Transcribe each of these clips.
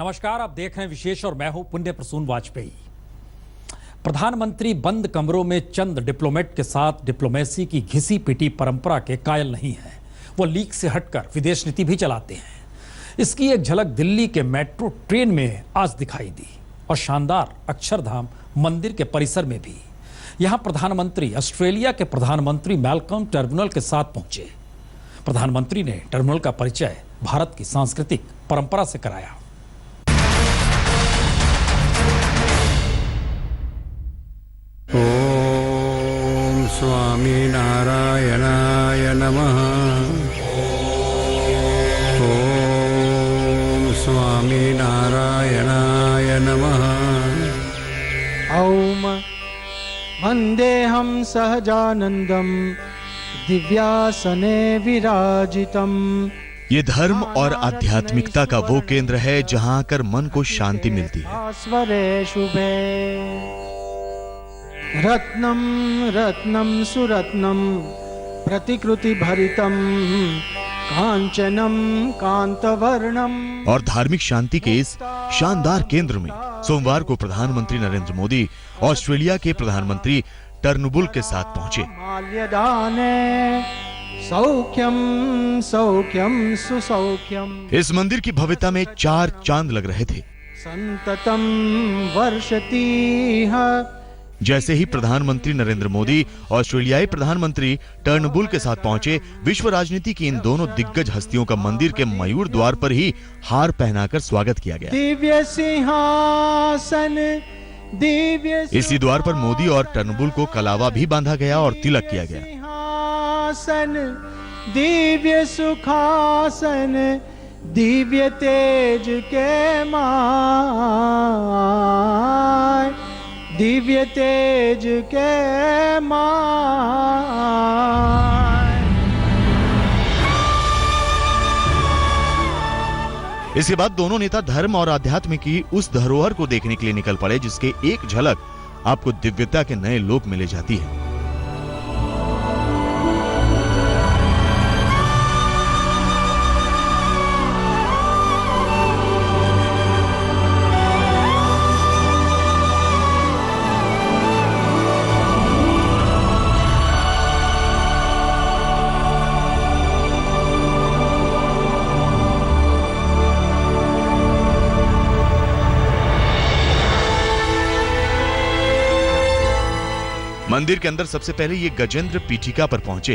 नमस्कार, आप देख रहे हैं विशेष और मैं हूं पुण्य प्रसून वाजपेयी। प्रधानमंत्री बंद कमरों में चंद डिप्लोमेट के साथ डिप्लोमेसी की घिसी पिटी परंपरा के कायल नहीं हैं। वो लीक से हटकर विदेश नीति भी चलाते हैं। इसकी एक झलक दिल्ली के मेट्रो ट्रेन में आज दिखाई दी और शानदार अक्षरधाम मंदिर के परिसर में भी। यहां प्रधानमंत्री ऑस्ट्रेलिया के प्रधानमंत्री मैल्कम टर्बुनल के साथ पहुंचे। प्रधानमंत्री ने टर्बुनल का परिचय भारत की सांस्कृतिक परंपरा से कराया। ओम स्वामी नारायणाय नमः। ओम स्वामी नारायणाय नमः। ओम वन्देऽहं सहजानन्दं दिव्यासने विराजितम्। ये धर्म और आध्यात्मिकता का वो केंद्र है जहां आकर मन को शांति मिलती है। स्वरे शुभे रत्नम रत्नम सुरत्नम प्रतिकृति भरितम कांचनम कांतवर्णम। और धार्मिक शांति के इस शानदार केंद्र में सोमवार को प्रधानमंत्री नरेंद्र मोदी ऑस्ट्रेलिया के प्रधानमंत्री टर्नुबुल के साथ पहुंचे। माल्यदाने सौख्यम सौख्यम सुसौख्यम। इस मंदिर की भव्यता में 4 चांद लग रहे थे। संततम वर्षती है। जैसे ही प्रधानमंत्री नरेंद्र मोदी ऑस्ट्रेलियाई प्रधानमंत्री टर्नबुल के साथ पहुंचे, विश्व राजनीति की इन दोनों दिग्गज हस्तियों का मंदिर के मयूर द्वार पर ही हार पहनाकर स्वागत किया गया। दिव्य सिंहासन दिव्य इसी द्वार पर मोदी और टर्नबुल को कलावा भी बांधा गया और तिलक किया गया। सिंहासन दिव्य सुखासन दिव्य तेज के माय दिव्य तेज के माय। इसके बाद दोनों नेता धर्म और आध्यात्म की उस धरोहर को देखने के लिए निकल पड़े जिसके एक झलक आपको दिव्यता के नए लोक मिले जाती है। मंदिर के अंदर सबसे पहले ये गजेंद्र पीठिका पर पहुंचे।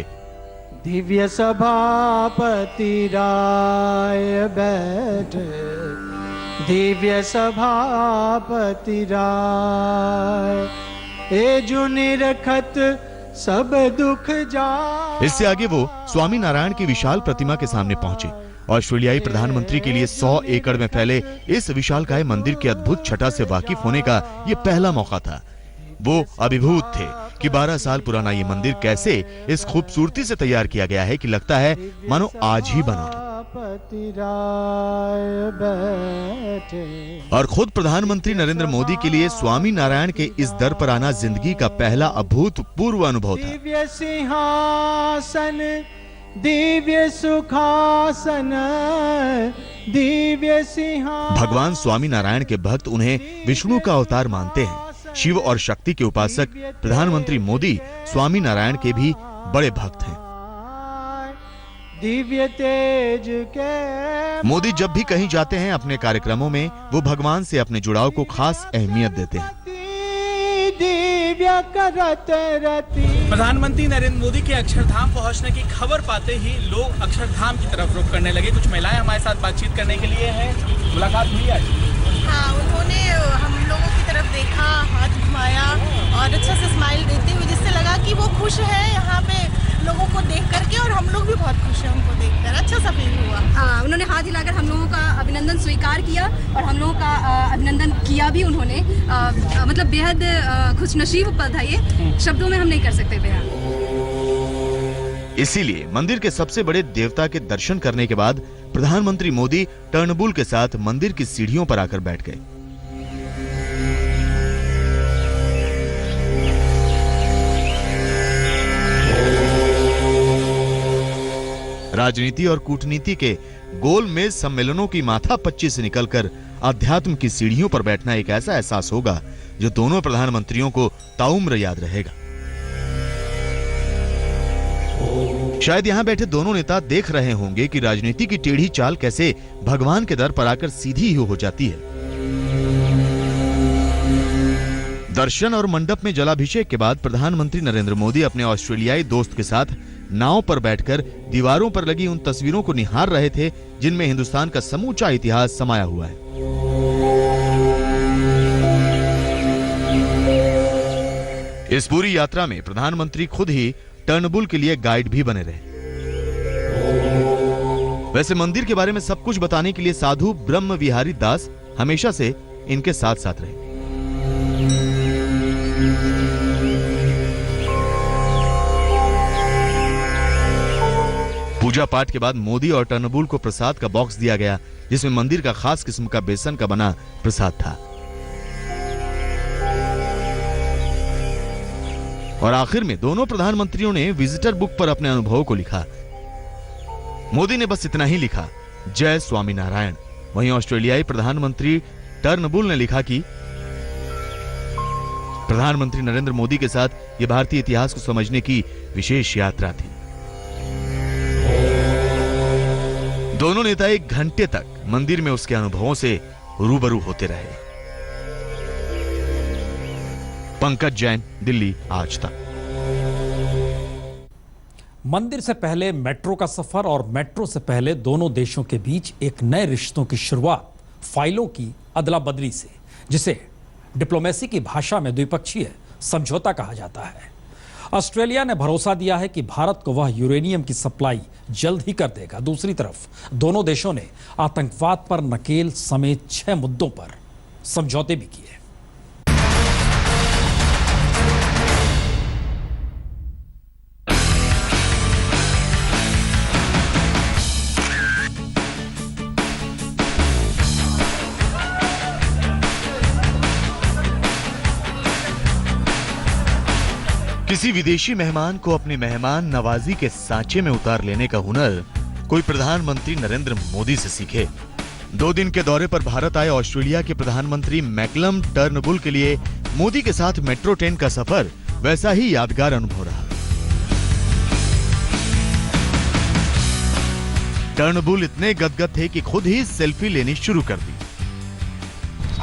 दिव्य सभापति राय बैठे दिव्य सभापति राय ए जो निरखत सब दुख जा। इससे आगे वो स्वामी नारायण की विशाल प्रतिमा के सामने पहुंचे। ऑस्ट्रेलियाई प्रधानमंत्री के लिए 100 एकड़ में फैले इस विशालकाय मंदिर के अद्भुत छटा से वाकिफ होने का ये पहला मौका था। वो अभिभूत थे कि 12 साल पुराना ये मंदिर कैसे इस खूबसूरती से तैयार किया गया है कि लगता है मानो आज ही बना। और खुद प्रधानमंत्री नरेंद्र मोदी के लिए स्वामी नारायण के इस दर पर आना जिंदगी का पहला अभूतपूर्व अनुभव था। दिव्य सिंहासन दिव्य सुखासन दिव्य सिंहासन। भगवान स्वामी नारायण के भक्त उन्हें विष्णु का अवतार मानते हैं। शिव और शक्ति के उपासक प्रधानमंत्री मोदी स्वामी नारायण के भी बड़े भक्त हैं। दिव्य तेज के मोदी जब भी कहीं जाते हैं अपने कार्यक्रमों में वो भगवान से अपने जुड़ाव को खास अहमियत देते हैं। दिव्य करत रति। प्रधानमंत्री नरेंद्र मोदी के अक्षरधाम पहुंचने की खबर पाते ही लोग अक्षरधाम की तरफ रुख करने लगे। कुछ महिलाएं हमारे साथ बातचीत करने के लिए हैं। मुलाकात हुई आज? हाँ, उन्होंने हम लोगों की तरफ देखा, हाथ घुमाया और अच्छा से स्माइल देते हुए, जिससे लगा कि वो खुश है यहाँ पे लोगों को देख करके और हम लोग भी बहुत खुश हैं उनको देखकर। अच्छा सा फील हुआ। उन्होंने हाथ हिलाकर हम लोगों का अभिनंदन स्वीकार किया और हम लोगों का अभिनंदन किया भी उन्होंने। मतलब बेहद खुशनसीब पल था ये, शब्दों में हम नहीं कर सकते बयान। इसीलिए मंदिर के सबसे बड़े देवता के दर्शन करने के बाद प्रधानमंत्री मोदी टर्नबुल के साथ मंदिर की सीढ़ियों पर आकर बैठ गए। राजनीति और कूटनीति के गोल मेज सम्मेलनों की माथापच्ची से निकलकर अध्यात्म की सीढ़ियों पर बैठना एक ऐसा एहसास होगा जो दोनों प्रधानमंत्रियों को ताउम्र याद रहेगा। शायद यहां बैठे दोनों नेता देख रहे होंगे कि राजनीति की टेढ़ी चाल कैसे भगवान के दर पर आकर सीधी ही हो जाती है। दर्शन और मंडप में जलाभिषेक के बाद प्रधानमंत्री नरेंद्र मोदी अपने ऑस्ट्रेलियाई दोस्त के साथ नाव पर बैठकर दीवारों पर लगी उन तस्वीरों को निहार रहे थे जिनमें हिंदुस्तान का समूचा इतिहास समाया हुआ है। इस पूरी यात्रा में प्रधानमंत्री खुद ही टर्नबुल के लिए गाइड भी बने रहे। वैसे मंदिर के बारे में सब कुछ बताने के लिए साधु ब्रह्म विहारी दास हमेशा से इनके साथ साथ रहे। पूजा पाठ के बाद मोदी और टर्नबुल को प्रसाद का बॉक्स दिया गया जिसमें मंदिर का खास किस्म का बेसन का बना प्रसाद था। और आखिर में दोनों प्रधानमंत्रियों ने विजिटर बुक पर अपने अनुभव को लिखा। मोदी ने बस इतना ही लिखा, जय स्वामीनारायण। वहीं ऑस्ट्रेलियाई प्रधानमंत्री टर्नबुल ने लिखा कि प्रधानमंत्री नरेंद्र मोदी के साथ यह भारतीय इतिहास को समझने की विशेष यात्रा थी। दोनों नेता 1 घंटे तक मंदिर में उसके अनुभवों से रूबरू होते रहे। पंकज जैन, दिल्ली आज तक। मंदिर से पहले मेट्रो का सफर और मेट्रो से पहले दोनों देशों के बीच एक नए रिश्तों की शुरुआत फाइलों की अदला बदली से, जिसे डिप्लोमेसी की भाषा में द्विपक्षीय समझौता कहा जाता है। ऑस्ट्रेलिया ने भरोसा दिया है कि भारत को वह यूरेनियम की सप्लाई जल्द ही कर देगा। दूसरी तरफ दोनों देशों ने आतंकवाद पर नकेल समेत 6 मुद्दों पर समझौते भी किए। किसी विदेशी मेहमान को अपनी मेहमान नवाजी के सांचे में उतार लेने का हुनर कोई प्रधानमंत्री नरेंद्र मोदी से सीखे। 2 दिन के दौरे पर भारत आए ऑस्ट्रेलिया के प्रधानमंत्री मैकलम टर्नबुल के लिए मोदी के साथ मेट्रो ट्रेन का सफर वैसा ही यादगार अनुभव रहा। टर्नबुल इतने गदगद थे कि खुद ही सेल्फी लेनी शुरू कर दी।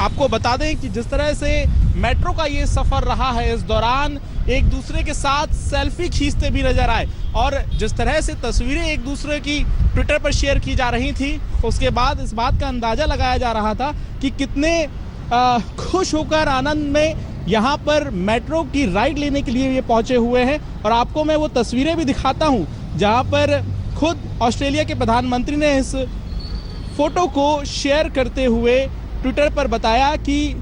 आपको बता दें कि जिस तरह से मेट्रो का ये सफर रहा है, इस दौरान एक दूसरे के साथ सेल्फी खींचते भी नजर आए और जिस तरह से तस्वीरें एक दूसरे की ट्विटर पर शेयर की जा रही थी, उसके बाद इस बात का अंदाजा लगाया जा रहा था कि कितने खुश होकर आनंद में यहाँ पर मेट्रो की राइड लेने के लिए ये पहुंचे हुए हैं। और आपको मैं वो तस्वीरें भी दिखाता हूँ जहाँ पर खुद ऑस्ट्रेलिया के प्रधानमंत्री ने इस फोटो को शेयर करते हुए ट्विटर पर बताया कि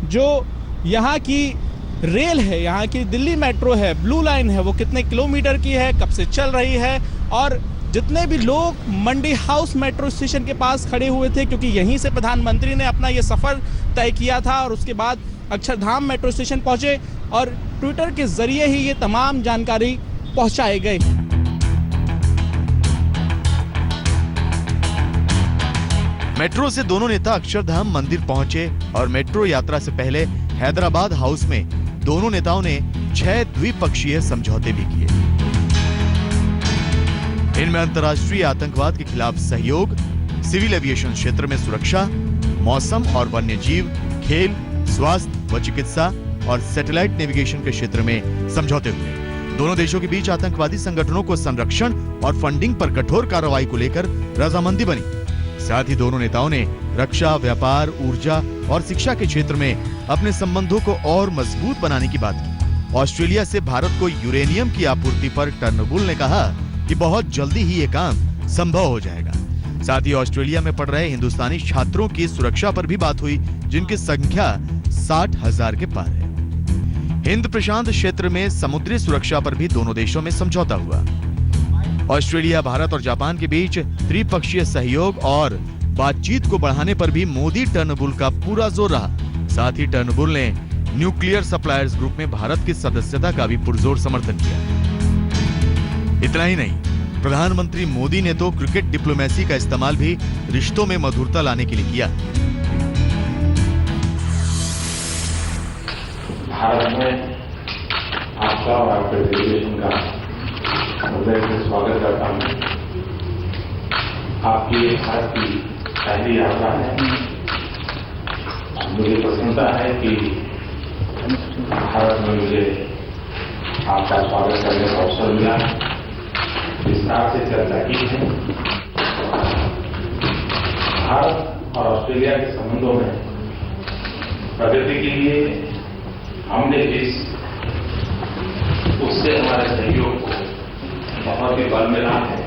जो यहाँ की रेल है, यहाँ की दिल्ली मेट्रो है, ब्लू लाइन है, वो कितने किलोमीटर की है, कब से चल रही है। और जितने भी लोग मंडी हाउस मेट्रो स्टेशन के पास खड़े हुए थे, क्योंकि यहीं से प्रधानमंत्री ने अपना ये सफ़र तय किया था और उसके बाद अक्षरधाम मेट्रो स्टेशन पहुंचे और ट्विटर के जरिए ही ये तमाम जानकारी पहुंचाए गए। मेट्रो से दोनों नेता अक्षरधाम मंदिर पहुंचे और मेट्रो यात्रा से पहले हैदराबाद हाउस में दोनों नेताओं ने 6 द्विपक्षीय समझौते भी किए। इनमें अंतर्राष्ट्रीय आतंकवाद के खिलाफ सहयोग, सिविल एविएशन क्षेत्र में सुरक्षा, मौसम और वन्य जीव, खेल, स्वास्थ्य व चिकित्सा और सैटेलाइट नेविगेशन के क्षेत्र में समझौते हुए। दोनों देशों के बीच आतंकवादी संगठनों को संरक्षण और फंडिंग पर कठोर कार्रवाई को लेकर रजामंदी बनी। साथ ही दोनों नेताओं ने रक्षा, व्यापार, ऊर्जा और शिक्षा के क्षेत्र में अपने संबंधों को और मजबूत बनाने की बात की। ऑस्ट्रेलिया से भारत को यूरेनियम की आपूर्ति पर टर्नबुल ने कहा कि बहुत जल्दी ही ये काम संभव हो जाएगा। साथ ही ऑस्ट्रेलिया में पढ़ रहे हिंदुस्तानी छात्रों की सुरक्षा पर भी बात हुई, जिनकी संख्या 60,000 के पार है। हिंद प्रशांत क्षेत्र में समुद्री सुरक्षा पर भी दोनों देशों में समझौता हुआ। ऑस्ट्रेलिया, भारत और जापान के बीच त्रिपक्षीय सहयोग और बातचीत को बढ़ाने पर भी मोदी टर्नबुल का पूरा जोर रहा। साथ ही टर्नबुल ने न्यूक्लियर सप्लायर्स ग्रुप में भारत की सदस्यता का भी पुरजोर समर्थन किया। इतना ही नहीं, प्रधानमंत्री मोदी ने तो क्रिकेट डिप्लोमेसी का इस्तेमाल भी रिश्तों में मधुरता लाने के लिए किया। भारत में आपका और आपके डेलीगेशन का हृदय से स्वागत करता हूँ। आपकी ये भारत की पहली यात्रा है। मुझे प्रसन्नता है कि भारत में मुझे आपका स्वागत करने का अवसर मिला। विस्तार से चर्चा की है। भारत और ऑस्ट्रेलिया के संबंधों में प्रगति के लिए हमने उससे हमारे सहयोग को बहुत ही बल मिला है।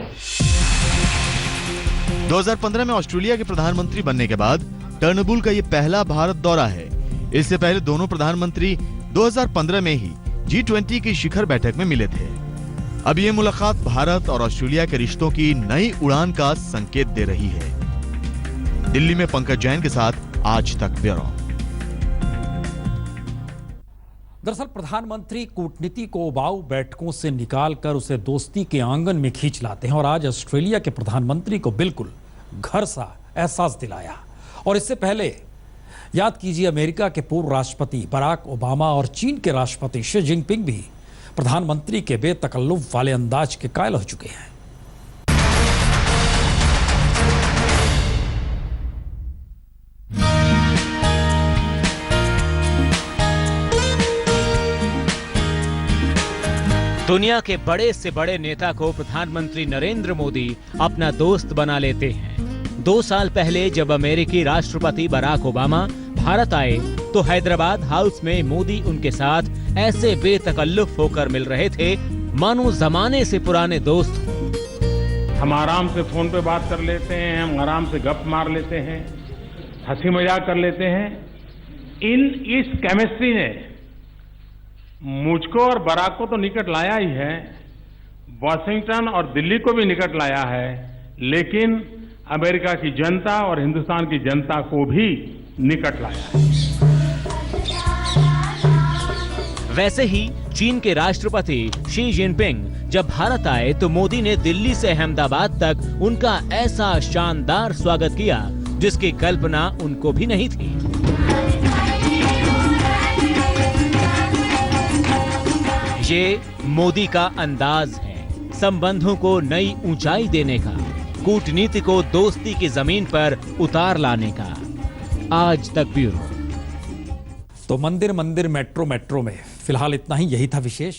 2015 में ऑस्ट्रेलिया के प्रधानमंत्री बनने के बाद टर्नबुल का ये पहला भारत दौरा है। इससे पहले दोनों प्रधानमंत्री 2015 में ही G20 की शिखर बैठक में मिले थे। अब ये मुलाकात भारत और ऑस्ट्रेलिया के रिश्तों की नई उड़ान का संकेत दे रही है। दिल्ली में पंकज जैन के साथ आज तक ब्यूरो। दरअसल प्रधानमंत्री कूटनीति को उबाऊ बैठकों से निकालकर उसे दोस्ती के आंगन में खींच लाते हैं और आज ऑस्ट्रेलिया के प्रधानमंत्री को बिल्कुल घर सा एहसास दिलाया। और इससे पहले याद कीजिए, अमेरिका के पूर्व राष्ट्रपति बराक ओबामा और चीन के राष्ट्रपति शी जिनपिंग भी प्रधानमंत्री के बेतकल्लुफ वाले अंदाज के कायल हो चुके हैं। दुनिया के बड़े से बड़े नेता को प्रधानमंत्री नरेंद्र मोदी अपना दोस्त बना लेते हैं। 2 साल पहले जब अमेरिकी राष्ट्रपति बराक ओबामा भारत आए तो हैदराबाद हाउस में मोदी उनके साथ ऐसे बेतकल्लुफ होकर मिल रहे थे मानो जमाने से पुराने दोस्त। हम आराम से फोन पे बात कर लेते हैं, हम आराम से गप मार लेते हैं, हंसी मजाक कर लेते हैं। इस केमिस्ट्री ने मुझको और बराक को तो निकट लाया ही है, वॉशिंगटन और दिल्ली को भी निकट लाया है, लेकिन अमेरिका की जनता और हिंदुस्तान की जनता को भी निकट लाया है। वैसे ही चीन के राष्ट्रपति शी जिनपिंग जब भारत आए तो मोदी ने दिल्ली से अहमदाबाद तक उनका ऐसा शानदार स्वागत किया जिसकी कल्पना उनको भी नहीं थी। ये मोदी का अंदाज है संबंधों को नई ऊंचाई देने का, कूटनीति को दोस्ती की जमीन पर उतार लाने का। आज तक ब्यूरो। तो मंदिर मंदिर मेट्रो मेट्रो में फिलहाल इतना ही। यही था विशेष।